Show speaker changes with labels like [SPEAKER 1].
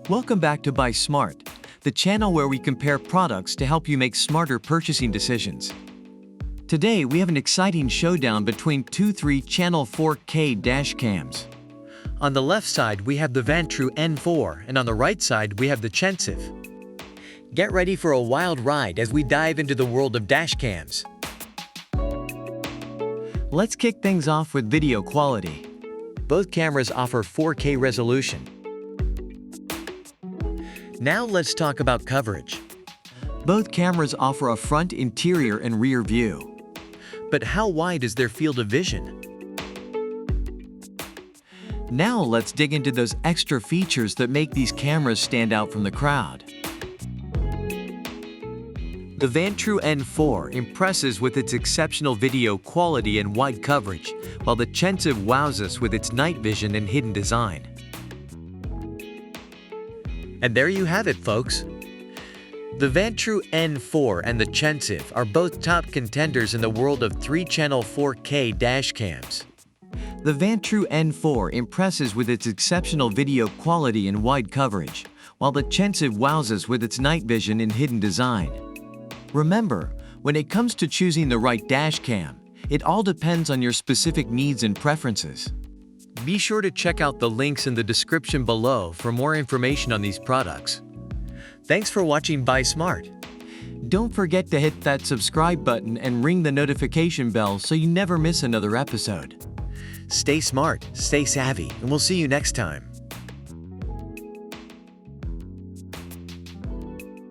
[SPEAKER 1] Welcome back to Buy Smart, the channel where we compare products to help you make smarter purchasing decisions. Today, we have an exciting showdown between two 3-channel 4K dash cams. On the left side, we have the Vantrue N4, and on the right side, we have the CHENSIVE. Get ready for a wild ride as we dive into the world of dash cams. Let's kick things off with video quality. Both cameras offer 4K resolution. Now let's talk about coverage. Both cameras offer a front, interior, and rear view. But how wide is their field of vision? Now let's dig into those extra features that make these cameras stand out from the crowd. The Vantrue N4 impresses with its exceptional video quality and wide coverage, while the CHENSIVE wows us with its night vision and hidden design. And there you have it, folks. The Vantrue N4 and the CHENSIVE are both top contenders in the world of 3-channel 4K dash cams. The Vantrue N4 impresses with its exceptional video quality and wide coverage, while the CHENSIVE wows us with its night vision and hidden design. Remember, when it comes to choosing the right dash cam, it all depends on your specific needs and preferences. Be sure to check out the links in the description below for more information on these products. Thanks for watching Buy Smart. Don't forget to hit that subscribe button and ring the notification bell so you never miss another episode. Stay smart, stay savvy, and we'll see you next time.